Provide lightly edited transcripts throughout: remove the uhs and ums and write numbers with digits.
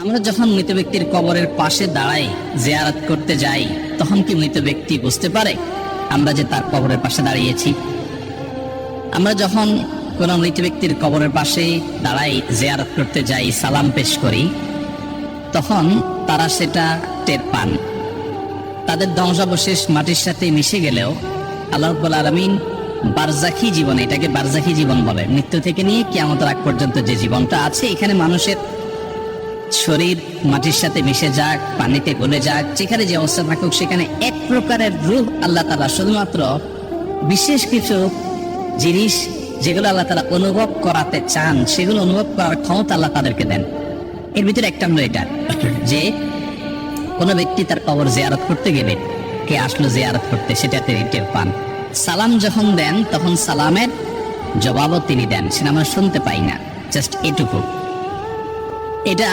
আমরা যখন মৃত ব্যক্তির কবরের পাশে দাঁড়াই, জিয়ারত করতে যাই, তখন কি মৃত ব্যক্তি বুঝতে পারে আমরা যে তার কবরের পাশে দাঁড়িয়েছি? আমরা যখন কোন মৃত ব্যক্তির কবরের পাশে দাঁড়াই, জিয়ারত করতে যাই, সালাম পেশ করি, তখন তারা সেটা টের পান। তাদের ধ্বংসাবশেষ মাটির সাথে মিশে গেলেও আল্লাহ রাব্বুল আলামিন বারজাখী জীবন, এটাকে বারজাখী জীবন বলে, মৃত্যু থেকে নিয়ে কিয়ামতের আগ পর্যন্ত যে জীবনটা আছে, এখানে মানুষের শরীর মাটির সাথে মিশে যাক, পানিতে গলে যাক, যেখানে যে অবস্থা থাকুক, সেখানে এক প্রকারের রূহ আল্লাহ তাআলা শুধুমাত্র বিশেষ কিছু জিনিস যেগুলো আল্লাহ তাআলা অনুভব করাতে চান, সেগুলো অনুভব করার ক্ষমতা আল্লাহ তাদেরকে দেন। এর ভিতরে একটা হলো এটা যে কোন ব্যক্তি তার কবর জিয়ারত করতে গেলে, কে আসলো জিয়ারত করতে, সেটাতে টের পান। সালাম যখন দেন তখন সালামের জবাবও তিনি দেন, সেটা আমরা শুনতে পাই না, জাস্ট এটুকু। এটা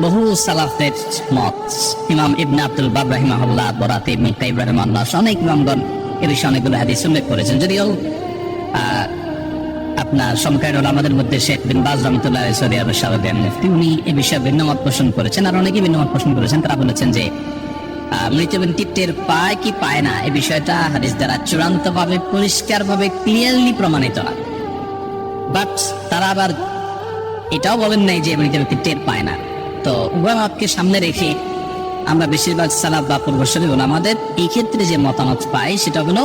বহু সালাফের মত। ইমাম ইবনে আব্দুল বার রাহিমাহুল্লাহ, বরাতে ইবনে কাইয়িম রাহিমাহুল্লাহ, অনেক ইমামগণ এর বিষয়ে অনেকগুলো হাদিস উল্লেখ করেছেন। যদিও আপনার সমকালীন ওলামাদের মধ্যে শেখ বিন বাজ রাহমাতুল্লাহ আলাইহি সৌদি আরবের সাবেক মুফতি, উনি এই বিষয়ে ভিন্ন মত পোষণ করেছেন, আর অনেকে ভিন্ন মত পোষণ করেছেন। তারা বলেছেন যে মৃত ব্যক্তি টের পায় কি পায় না, এই বিষয়টা হাদিস দ্বারা চূড়ান্ত ভাবে, পরিষ্কার ভাবে, ক্লিয়ারলি প্রমাণিত না। বাট তারা আবার এটাও বলেন নাই যে মৃত ব্যক্তি টের পায় না। তো উভয় মতকে সামনে রেখে আমরা বেশিরভাগ সালাফ বা পূর্বসূরি আমাদের এই ক্ষেত্রে যে মতামত পাই, সেটা হলো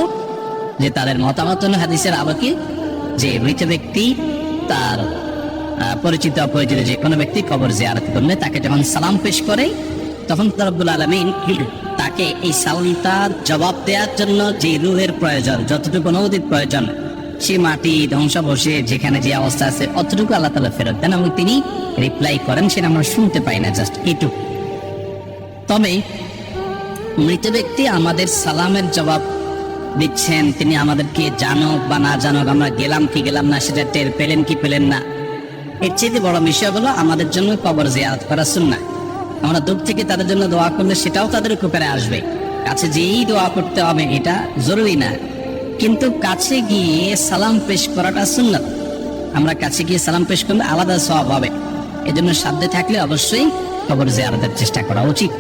যে তাদের মতামত হলো হাদিসের আলোকে যে মৃত ব্যক্তি তার পরিচিত অপরিচিত যে কোনো ব্যক্তি কবর জিয়ারত করলে তাকে যখন সালাম পেশ করে, তখন রব্বুল আলামিন তাকে এই সালামটার জবাব দেওয়ার জন্য যে রূহের প্রয়োজন, যতটুকু অনুভূতির প্রয়োজন, সে মাটি ধ্বংসাবশে যেখানে যে অবস্থা আছে অতটুকু আল্লাহ তাআলা ফেরত দেন এবং তিনি রিপ্লাই করেন, সেটা আমরা শুনতে পাই না, জাস্ট এটুকু। তবে মৃত ব্যক্তি আমাদের সালামের জবাব দিচ্ছেন, তিনি আমাদেরকে জানুক বা না জানুক, আমরা গেলাম কি গেলাম না সেটা টের পেলেন কি পেলেন না, এর চেয়ে বড় বিষয় হলো আমাদের জন্য কবর জিয়ারত করা সুন্নাহ। আমরা দূর থেকে তাদের জন্য দোয়া করলে সেটাও তাদের উপকারে আসবে। কাছে যেই দোয়া করতে হবে এটা জরুরি না, কিন্তু কাছে গিয়ে সালাম পেশ করাটা সুন্নাত। আমরা কাছে গিয়ে সালাম পেশ করলে আলাদা সওয়াব হবে। এজন্য সাধ্যে থাকলে অবশ্যই কবর জিয়ারতের চেষ্টা করা উচিত।